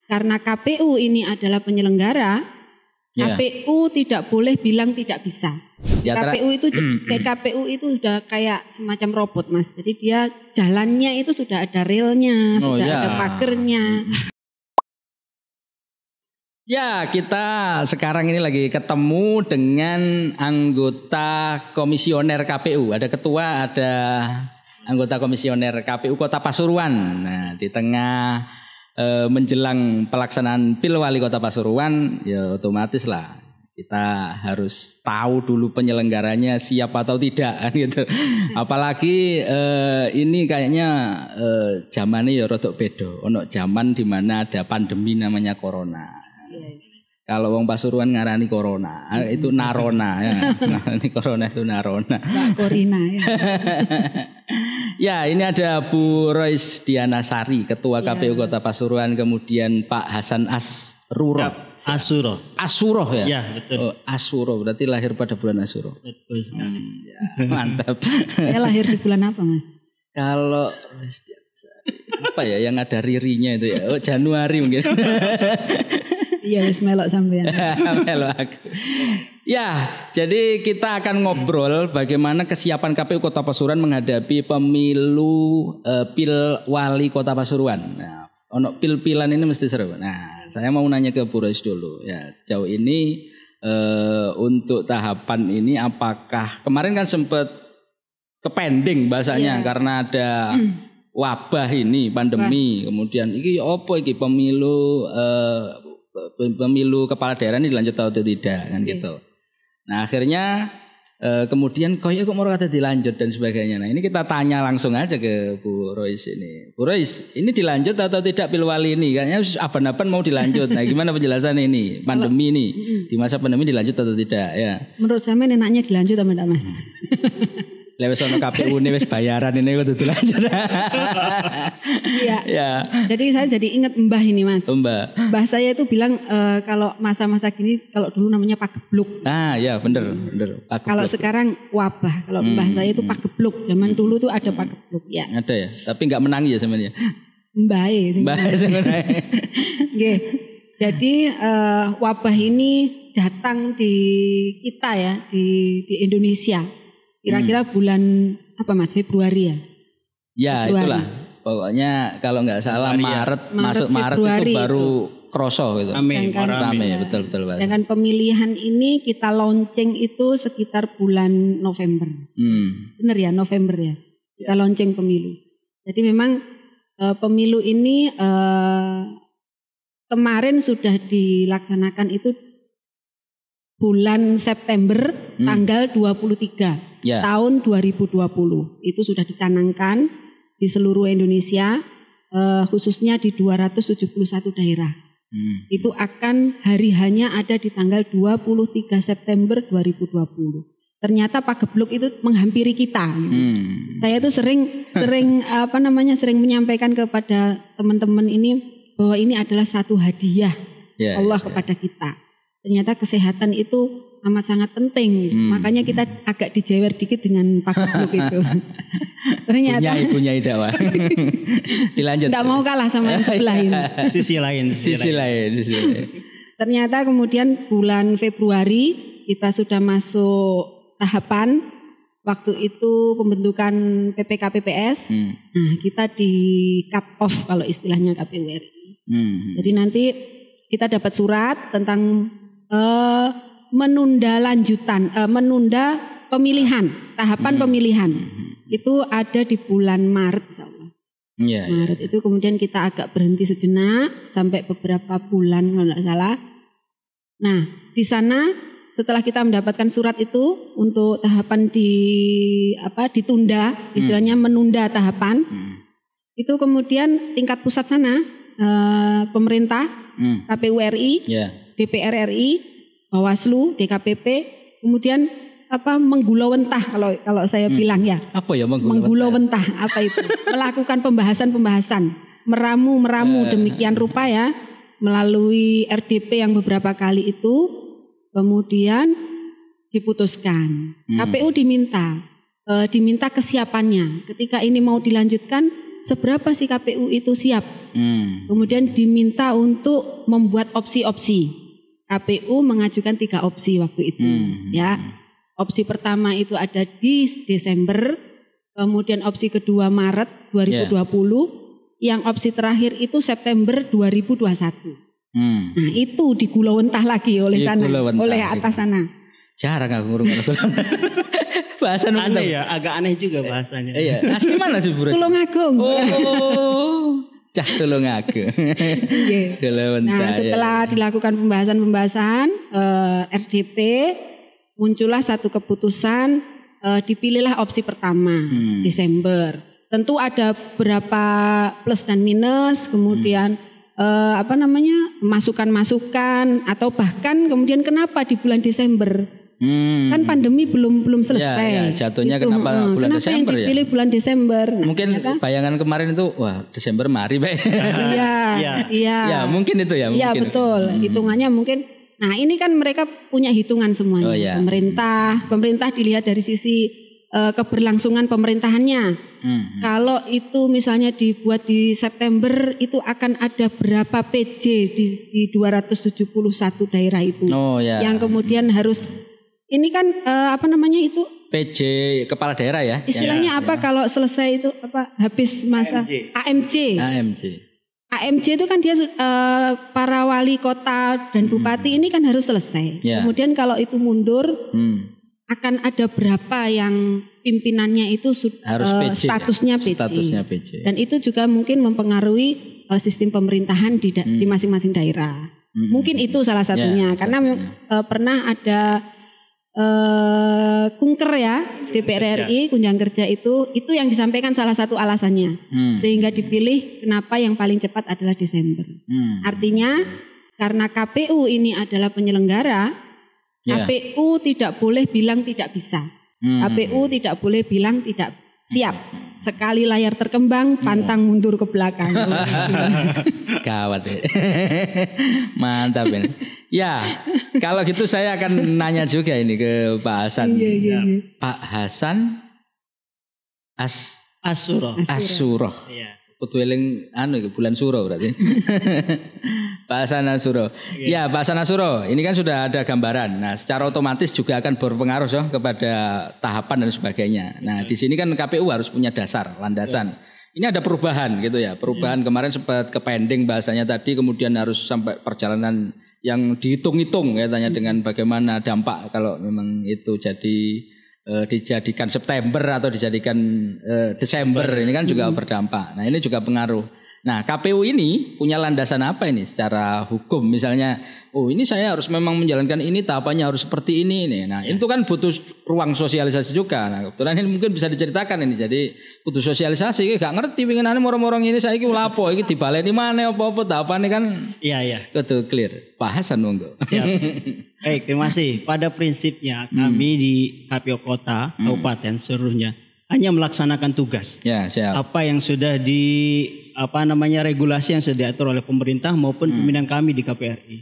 karena KPU ini adalah penyelenggara, KPU tidak boleh bilang tidak bisa. PKPU itu sudah kayak semacam robot, Mas. Jadi dia jalannya itu sudah ada relnya, sudah ada pagernya. Ya, kita sekarang ini lagi ketemu dengan anggota komisioner KPU. Ada ketua, ada anggota komisioner KPU Kota Pasuruan. Nah, di tengah menjelang pelaksanaan Pil Wali Kota Pasuruan, ya otomatis lah kita harus tahu dulu penyelenggaranya siap atau tidak gitu. Apalagi ini kayaknya zamannya ya rodok beda. Ono zaman di mana ada pandemi namanya corona. Kalau wong Pasuruan ngarani corona, itu narona ya. Ini corona itu narona. Enggak corona ya. Ya, ini ada Bu Rois Dianasari, Ketua KPU Kota Pasuruan, kemudian Pak Hasan Asruro. Asuro ya? Ya, betul. Oh, Asuro, berarti lahir pada bulan Asuro. Betul sekali. Ya, mantap. Saya lahir di bulan apa, Mas? Kalau apa ya yang ada ririnya itu ya? Oh, Januari mungkin. Iya, wis melok sampean. Melok aku. Ya, jadi kita akan ngobrol bagaimana kesiapan KPU Kota Pasuruan menghadapi pemilu Pil Wali Kota Pasuruan. Nah, ono pil-pilan ini mesti seru. Nah, saya mau nanya ke Bu Rois dulu. Ya, sejauh ini untuk tahapan ini apakah kemarin kan sempat kepending bahasanya karena ada wabah ini, pandemi. Kemudian iki opo iki pemilu kepala daerah ini dilanjut atau tidak kan gitu. Nah akhirnya kemudian kok mau kata dilanjut dan sebagainya. Nah ini kita tanya langsung aja ke Bu Rois ini. Bu Rois, ini dilanjut atau tidak Pilwali ini? Kayaknya aban-aban mau dilanjut. Nah gimana penjelasan ini? Pandemi ini di masa pandemi dilanjut atau tidak ya? Menurut saya enaknya dilanjut sama enggak, Mas? Lewes ono KPU ini wis bayaran ini kudu dilanjut. Iya. Ya. Jadi saya jadi ingat Mbah ini, Mas. Mbah saya itu bilang kalau masa-masa gini kalau dulu namanya pagebluk. Ah, ya bener. Kalau sekarang wabah. Kalau Mbah saya itu pagebluk. Zaman dulu tuh ada pagebluk ya. Ada ya, tapi enggak menangi ya sebenarnya. Mbah sebenarnya. Nggih. Jadi wabah ini datang di kita ya, di Indonesia. Kira-kira bulan apa Mas? Februari ya? Ya Februari. Itulah. Pokoknya kalau nggak salah Maret masuk Maret itu baru kroso gitu. Rame, betul. Dengan pemilihan ini kita launching itu sekitar bulan November. Benar ya, November ya. Kita launching pemilu. Jadi memang pemilu ini kemarin sudah dilaksanakan itu bulan September tanggal 23 tahun 2020. Itu sudah dicanangkan di seluruh Indonesia, khususnya di 271 daerah. Itu akan hari-hanya ada di tanggal 23 September 2020. Ternyata pagebluk itu menghampiri kita. Saya itu sering menyampaikan kepada teman-teman ini bahwa ini adalah satu hadiah Allah kepada kita. Ternyata kesehatan itu amat sangat penting. Makanya kita agak dijewer dikit dengan pagebluk itu. Ternyata punya Idawa. Dilanjut. Tidak mau kalah sama yang sebelah ini. Sisi lain. Ternyata kemudian bulan Februari kita sudah masuk tahapan waktu itu pembentukan PPK-PPS. Nah, kita di cut off kalau istilahnya KPU RI. Jadi nanti kita dapat surat tentang menunda pemilihan, tahapan pemilihan. Itu ada di bulan Maret insyaallah. Maret itu kemudian kita agak berhenti sejenak sampai beberapa bulan kalau tidak salah. Nah, di sana setelah kita mendapatkan surat itu untuk tahapan ditunda, istilahnya menunda tahapan. Itu kemudian tingkat pusat sana pemerintah, KPU RI, DPR RI, Bawaslu, DKPP, kemudian menggulawentah kalau saya bilang ya. Apa ya menggulawentah? Apa itu? Melakukan pembahasan, meramu demikian rupa ya, melalui RDP yang beberapa kali itu, kemudian diputuskan. KPU diminta kesiapannya. Ketika ini mau dilanjutkan, seberapa sih KPU itu siap. Kemudian diminta untuk membuat opsi-opsi. KPU mengajukan 3 opsi waktu itu. Ya, opsi pertama itu ada di Desember, kemudian opsi kedua Maret 2020, yang opsi terakhir itu September 2021. Nah itu digulawentah lagi oleh sana, oleh atas sana. Jarang aku ngurung bahasa aneh ya, agak aneh juga bahasanya. Iya, asli mana sih Bu? Tulungagung. Cah Tulungagung. Nah setelah dilakukan pembahasan RDP, muncullah satu keputusan, dipilihlah opsi pertama Desember. Tentu ada beberapa plus dan minus, kemudian masukan-masukan atau bahkan kemudian kenapa di bulan Desember? Kan pandemi belum selesai. Jatuhnya gitu. Kenapa bulan kenapa Desember yang dipilih bulan Desember? Nah, mungkin bayangan kemarin itu wah Desember mari baik. Iya. Ya mungkin itu ya. Iya betul. Hitungannya mungkin. Nah ini kan mereka punya hitungan semuanya. Pemerintah dilihat dari sisi keberlangsungan pemerintahannya. Kalau itu misalnya dibuat di September, itu akan ada berapa PJ di 271 daerah itu. Yang kemudian harus ini kan itu PJ kepala daerah ya. Istilahnya kalau selesai itu habis masa AMC. AMC itu kan dia para wali kota dan bupati ini kan harus selesai. Kemudian kalau itu mundur akan ada berapa yang pimpinannya itu harus PJ, statusnya PJ. Dan itu juga mungkin mempengaruhi sistem pemerintahan di masing-masing daerah. Mungkin itu salah satunya karena pernah ada kunker ya DPR RI kunjang kerja itu yang disampaikan salah satu alasannya sehingga dipilih kenapa yang paling cepat adalah Desember. Artinya karena KPU ini adalah penyelenggara, KPU tidak boleh bilang tidak bisa. KPU tidak boleh bilang tidak siap. Sekali layar terkembang, pantang mundur ke belakang. Gawat ya. Mantap ini. Ya, kalau gitu saya akan nanya juga ini ke Pak Hasan. Pak Hasan Asuro. Iya. Kutueling bulan Suro berarti. Pak Hasan Asuro. Ya, Pak Hasan Asuro, ini kan sudah ada gambaran. Nah, secara otomatis juga akan berpengaruh kepada tahapan dan sebagainya. Nah, di sini kan KPU harus punya dasar, landasan. Ini ada perubahan gitu ya. Perubahan kemarin sempat kepending bahasanya tadi, kemudian harus sampai perjalanan yang dihitung-hitung katanya dengan bagaimana dampak kalau memang itu dijadikan September atau dijadikan Desember ini kan juga berdampak. Nah ini juga pengaruh. Nah KPU ini punya landasan apa ini secara hukum misalnya, ini saya harus memang menjalankan ini tahapannya harus seperti ini. Nah itu kan butuh ruang sosialisasi juga. Nah kebetulan ini mungkin bisa diceritakan ini. Jadi butuh sosialisasi, gak ngerti pengenane moro-moro ini saya iki lapo iki dibaleni mana apa-apa tahapannya kan. Iya. Betul clear. Bahasan monggo. Baik, terima kasih. Pada prinsipnya kami di KPU Kota, Kabupaten seluruhnya hanya melaksanakan tugas. Ya, siap. Apa yang sudah regulasi yang sudah diatur oleh pemerintah maupun pimpinan kami di KPRI.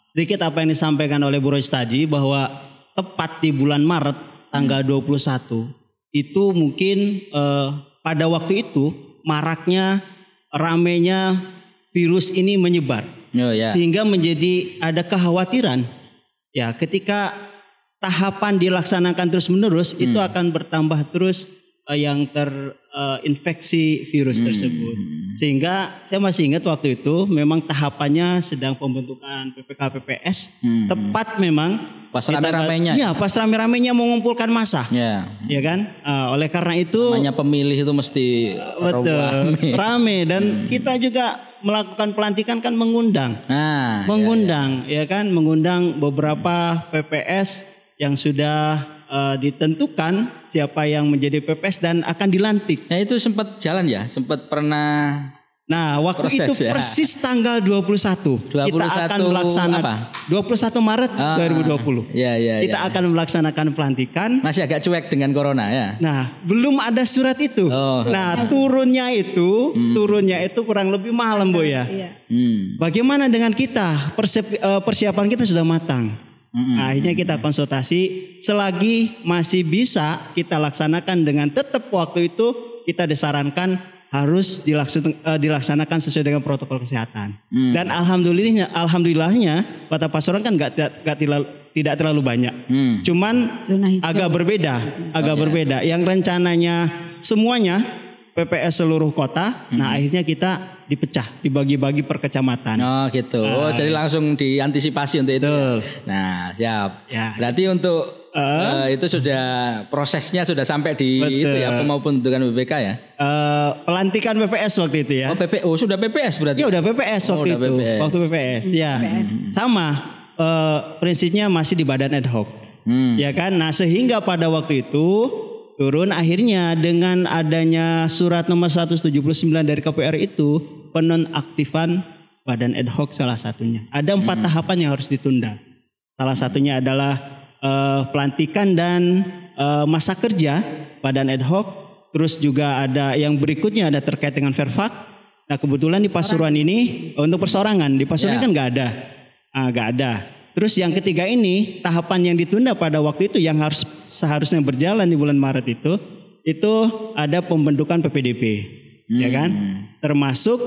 Sedikit apa yang disampaikan oleh Bu Rois tadi bahwa tepat di bulan Maret tanggal 21 itu mungkin pada waktu itu maraknya ramenya virus ini menyebar. Sehingga menjadi ada kekhawatiran ya ketika tahapan dilaksanakan terus-menerus itu akan bertambah terus yang terinfeksi virus tersebut. Sehingga saya masih ingat waktu itu memang tahapannya sedang pembentukan PPK-PPS tepat memang pas rame-ramenya. Iya, pas rame-ramenya mengumpulkan massa. Ya kan? Oleh karena itu namanya pemilih itu mesti rame dan kita juga melakukan pelantikan kan mengundang. Ya kan? Mengundang beberapa PPS yang sudah ditentukan siapa yang menjadi PPS dan akan dilantik. Nah itu sempat jalan ya? Sempat pernah. Nah waktu itu persis tanggal 21. Kita akan melaksanakan 21 Maret 2020. Kita akan melaksanakan pelantikan. Masih agak cuek dengan corona ya? Nah belum ada surat itu. Nah turunnya itu kurang lebih malam Bu ya. Bagaimana dengan kita? Persiapan kita sudah matang. Akhirnya kita konsultasi, selagi masih bisa kita laksanakan dengan tetap waktu itu kita disarankan harus dilaksanakan sesuai dengan protokol kesehatan. Dan alhamdulillahnya Kota Pasuruan kan tidak terlalu banyak. Cuman agak berbeda. Yang rencananya semuanya PPS seluruh kota, nah akhirnya kita dipecah, dibagi-bagi per kecamatan. Oh gitu. Jadi langsung diantisipasi untuk itu. Nah, siap. Ya. Berarti untuk itu sudah prosesnya sudah sampai di itu ya, maupun dengan BPK ya? Pelantikan PPS waktu itu ya. Sudah PPS berarti? Ya udah PPS waktu itu. PPS. Waktu PPS ya. Sama prinsipnya masih di badan ad hoc. Ya kan? Nah, sehingga pada waktu itu turun akhirnya dengan adanya surat nomor 179 dari KPR itu penonaktifan badan ad hoc salah satunya. Ada 4 tahapan yang harus ditunda. Salah satunya adalah pelantikan dan masa kerja badan ad hoc. Terus juga ada yang berikutnya ada terkait dengan Verfak. Nah kebetulan di Pasuruan ini untuk persorangan di Pasuruan kan nggak ada. Terus yang ketiga ini tahapan yang ditunda pada waktu itu yang seharusnya berjalan di bulan Maret itu ada pembentukan PPDP, ya kan? Termasuk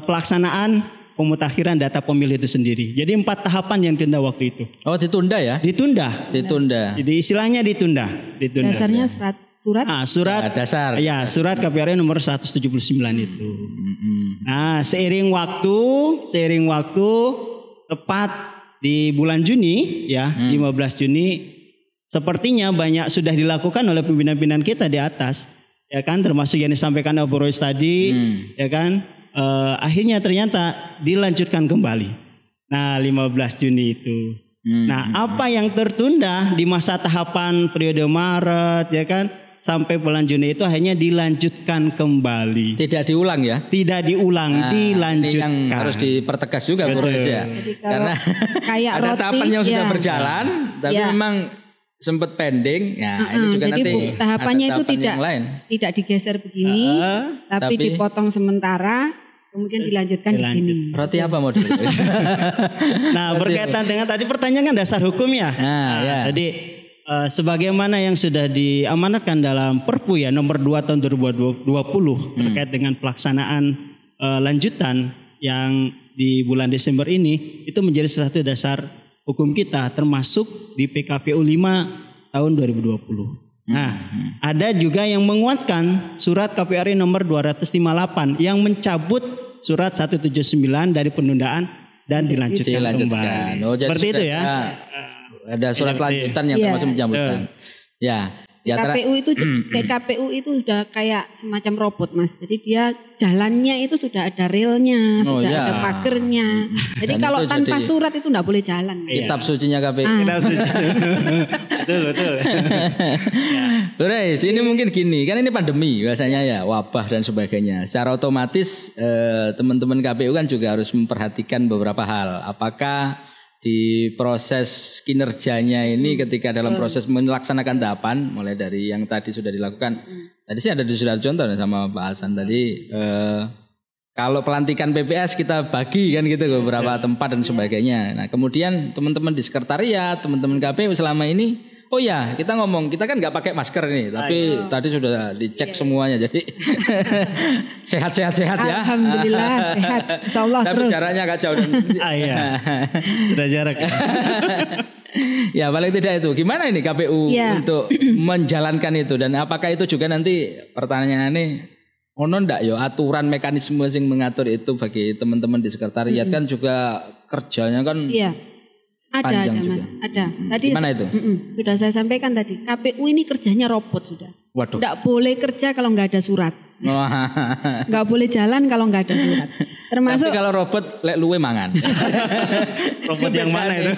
pelaksanaan pemutakhiran data pemilih itu sendiri. Jadi 4 tahapan yang ditunda waktu itu. Oh, ditunda ya? Ditunda. Jadi istilahnya ditunda. Dasarnya surat dasar. Ya, surat KPRI nomor 179 itu. Nah, seiring waktu tepat di bulan Juni ya, 15 Juni sepertinya banyak sudah dilakukan oleh pimpinan-pimpinan kita di atas, ya kan, termasuk yang disampaikan oleh Bu Rois tadi, ya kan, akhirnya ternyata dilanjutkan kembali. Nah, 15 Juni itu. Nah, apa yang tertunda di masa tahapan periode Maret, ya kan, sampai bulan Juni itu akhirnya dilanjutkan kembali. Tidak diulang ya? Tidak diulang, dilanjutkan. Ini yang harus dipertegas juga Bu Rois ya. Karena kayak ada tahapan yang sudah berjalan, tapi memang sempat pending. Ya, ini juga jadi nanti tahapannya itu tidak digeser begini, tapi dipotong sementara, kemudian dilanjutkan di sini. Berarti apa model? Nah, berkaitan dengan tadi pertanyaan kan dasar hukum ya. Jadi sebagaimana yang sudah diamanatkan dalam Perpu ya nomor 2 tahun 2020 terkait dengan pelaksanaan lanjutan yang di bulan Desember ini itu menjadi salah satu dasar hukum kita termasuk di PKPU 5 tahun 2020. Nah, ada juga yang menguatkan surat KPRI nomor 258 yang mencabut surat 179 dari penundaan dan dilanjutkan kembali. Seperti itu ya. Ada surat lanjutan yang termasuk pencabutan. PKPU itu sudah kayak semacam robot Mas. Jadi dia jalannya itu sudah ada relnya, sudah ada pagernya. Jadi kalau tanpa surat itu enggak boleh jalan. Kitab sucinya KPU. Kitab suci. Betul. Guys, ini mungkin gini, kan ini pandemi biasanya ya, wabah dan sebagainya. Secara otomatis teman-teman KPU kan juga harus memperhatikan beberapa hal. Apakah di proses kinerjanya ini ketika dalam proses melaksanakan tahapan mulai dari yang tadi sudah dilakukan. Tadi sih ada sudah contoh sama Pak Hasan tadi kalau pelantikan PPS kita bagi kan gitu ke beberapa tempat dan sebagainya. Nah, kemudian teman-teman di sekretariat, teman-teman KPU selama ini kita ngomong, kita kan nggak pakai masker nih, tapi tadi sudah dicek semuanya, jadi sehat ya. Alhamdulillah sehat, insyaallah tapi terus. Jaraknya agak jauh. Sudah jarak. Ya paling tidak itu, gimana ini KPU untuk menjalankan itu, dan apakah itu juga nanti pertanyaannya ono ndak aturan mekanisme yang mengatur itu bagi teman-teman di sekretariat kan juga kerjanya kan. Ada Mas, ada. Tadi gimana itu? Sudah saya sampaikan tadi, KPU ini kerjanya robot sudah. Waduh. Nggak boleh kerja kalau nggak ada surat. Nggak boleh jalan kalau nggak ada surat. Termasuk tapi kalau robot lek luwe mangan. Robot yang mana itu?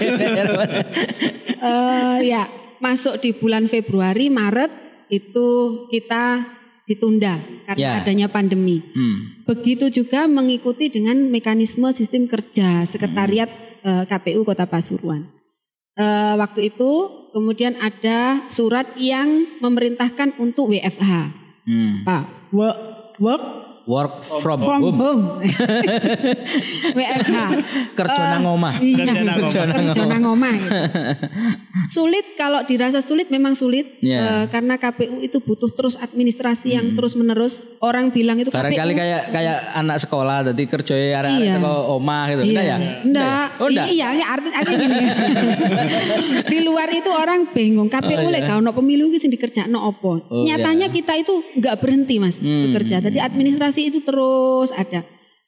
Masuk di bulan Februari, Maret itu kita ditunda karena adanya pandemi. Begitu juga mengikuti dengan mekanisme sistem kerja sekretariat KPU Kota Pasuruan. Waktu itu kemudian ada surat yang memerintahkan untuk WFH, Pak, work Work from home. WFH. Kerja nang omah. Iya, kerja nang omah. Gitu. Sulit, kalau dirasa sulit memang sulit. Karena KPU itu butuh terus administrasi yang terus menerus. Orang bilang itu barangkali KPU. kayak anak sekolah tadi kerjanya arek-arek teko omah gitu. Enggak ya? Enggak. Iya, artinya gini. Di luar itu orang bingung KPU lek gak ono pemilu iki sing dikerjakno opo. Nyatanya kita itu enggak berhenti Mas bekerja. Jadi administrasi itu terus ada.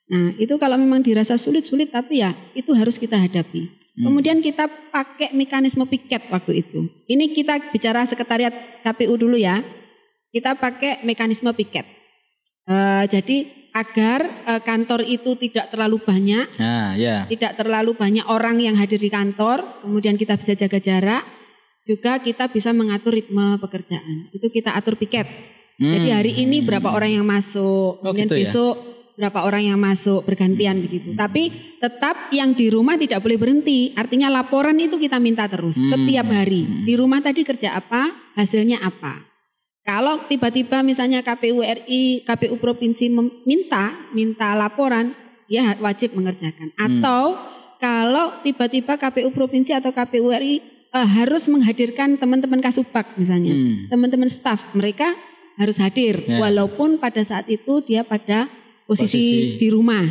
Nah itu kalau memang dirasa sulit tapi ya itu harus kita hadapi. Kemudian kita pakai mekanisme piket waktu itu. Ini kita bicara sekretariat KPU dulu ya. Kita pakai mekanisme piket. Jadi agar kantor itu tidak terlalu banyak. Tidak terlalu banyak orang yang hadir di kantor. Kemudian kita bisa jaga jarak. Juga kita bisa mengatur ritme pekerjaan. Itu kita atur piket. Jadi hari ini berapa orang yang masuk, kemudian gitu besok berapa orang yang masuk, bergantian begitu. Tapi tetap yang di rumah tidak boleh berhenti. Artinya laporan itu kita minta terus setiap hari. Di rumah tadi kerja apa, hasilnya apa. Kalau tiba-tiba misalnya KPU RI, KPU provinsi minta laporan, dia wajib mengerjakan. Atau kalau tiba-tiba KPU provinsi atau KPU RI harus menghadirkan teman-teman Kasubag misalnya, teman-teman staf mereka harus hadir walaupun pada saat itu dia pada posisi di rumah.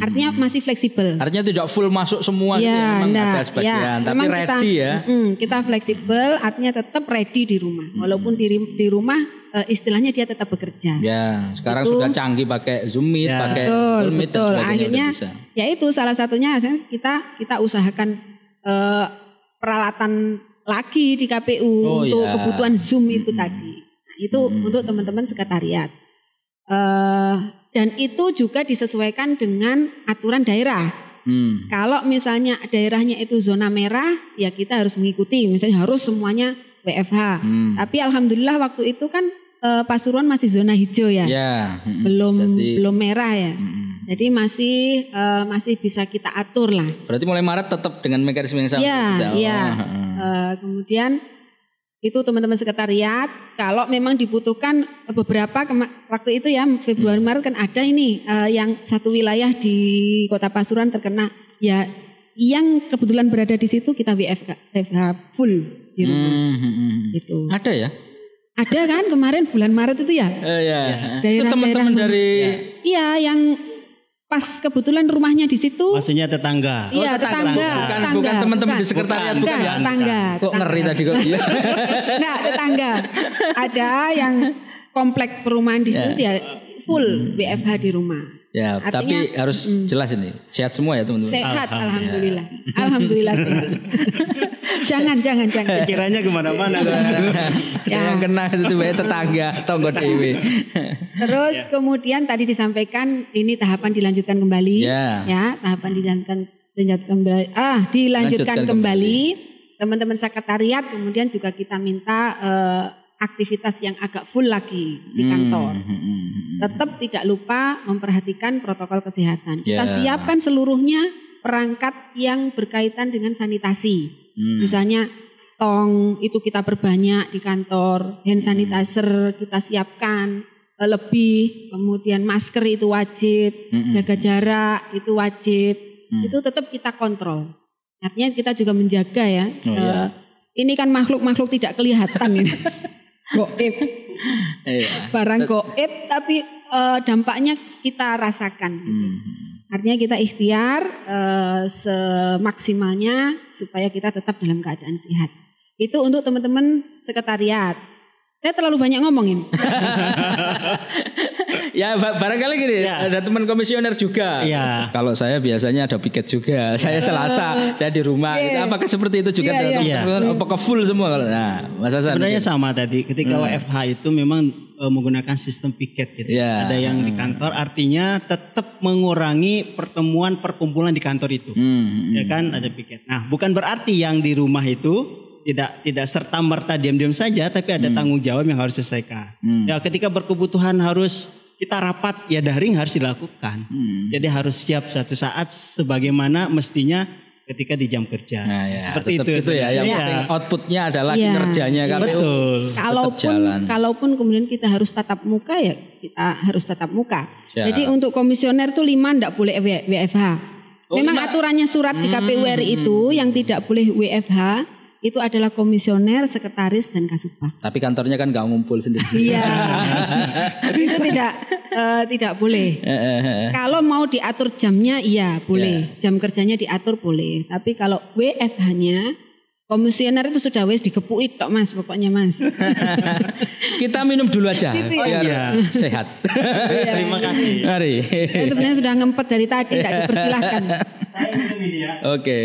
Artinya masih fleksibel. Artinya tidak full masuk semua memang ada sebagian tapi ready kita fleksibel, artinya tetap ready di rumah. Walaupun di rumah istilahnya dia tetap bekerja. Ya, sekarang sudah canggih pakai Zoom Meet, pakai Google Meet dan sebagainya. Akhirnya ya itu salah satunya kita usahakan peralatan lagi di KPU untuk kebutuhan Zoom itu tadi. Itu untuk teman-teman sekretariat. Dan itu juga disesuaikan dengan aturan daerah. Kalau misalnya daerahnya itu zona merah, ya kita harus mengikuti. Misalnya harus semuanya WFH. Tapi alhamdulillah waktu itu kan Pasuruan masih zona hijau ya. Belum merah ya. Jadi masih bisa kita atur lah. Berarti mulai Maret tetap dengan mekanisme yang sama. Iya. Kemudian itu teman-teman sekretariat, kalau memang dibutuhkan beberapa waktu itu ya Februari Maret kan ada ini yang satu wilayah di Kota Pasuruan terkena, ya yang kebetulan berada di situ kita WFH full di rumah. Itu. Ada ya? Ada kan kemarin bulan Maret itu ya? Itu teman-teman dari yang pas kebetulan rumahnya di situ. Maksudnya tetangga. Iya, tetangga. Bukan teman-teman di sekretariat, bukan ya? Tetangga. Kok ngeri tadi kok. Nah, tetangga. Ada yang komplek perumahan di situ dia full WFH di rumah. Ya, artinya, tapi harus jelas ini. Sehat semua ya teman-teman. Sehat, alhamdulillah. Alhamdulillah sehat. Jangan. Pikirannya kemana-mana. Yang kena itu banyak tetangga, tonggo dewe. Terus kemudian tadi disampaikan ini tahapan dilanjutkan kembali. Ya, tahapan dilanjutkan kembali. Teman-teman sekretariat kemudian juga kita minta aktivitas yang agak full lagi di kantor. Tetap tidak lupa memperhatikan protokol kesehatan. Kita siapkan seluruhnya perangkat yang berkaitan dengan sanitasi. Misalnya tong itu kita perbanyak di kantor, hand sanitizer kita siapkan lebih, kemudian masker itu wajib, jaga jarak itu wajib, itu tetap kita kontrol. Artinya kita juga menjaga ya. Ini kan makhluk-makhluk tidak kelihatan ini. Goib. Barang goib tapi dampaknya kita rasakan. Artinya kita ikhtiar semaksimalnya supaya kita tetap dalam keadaan sehat. Itu untuk teman-teman sekretariat. Saya terlalu banyak ngomongin. Ya barangkali gini, ada teman komisioner juga. Kalau saya biasanya ada piket juga. Saya Selasa, saya di rumah. Apakah seperti itu juga? Apakah full semua? Nah, Mas Hasan. Sebenarnya sama tadi. Ketika WFH itu memang menggunakan sistem piket gitu. Ada yang di kantor, artinya tetap mengurangi perkumpulan di kantor itu. Ya kan, ada piket. Nah, bukan berarti yang di rumah itu tidak serta merta diam-diam saja, tapi ada tanggung jawab yang harus diselesaikan. Ya, ketika berkebutuhan harus kita rapat, ya daring harus dilakukan. Jadi harus siap suatu saat sebagaimana mestinya ketika di jam kerja. Nah, ya, seperti itu. Gitu ya. Yang penting outputnya adalah kinerjanya KPU. Betul. Kalaupun kemudian kita harus tatap muka ya kita harus tatap muka. Ya. Jadi untuk komisioner itu 5 enggak boleh WFH. Memang aturannya surat di KPU RI itu yang tidak boleh WFH itu adalah komisioner, sekretaris dan kasubag. Tapi kantornya kan nggak ngumpul sendiri. Iya, itu tidak boleh. Kalau mau diatur jamnya iya boleh, jam kerjanya diatur boleh. Tapi kalau WFH-nya komisioner itu sudah wes dikepuki tok Mas, pokoknya Mas. Kita minum dulu aja biar sehat. Terima kasih. Mari. Saya sebenarnya sudah ngempet dari tadi, tidak dipersilahkan. Saya minum ini ya. Oke.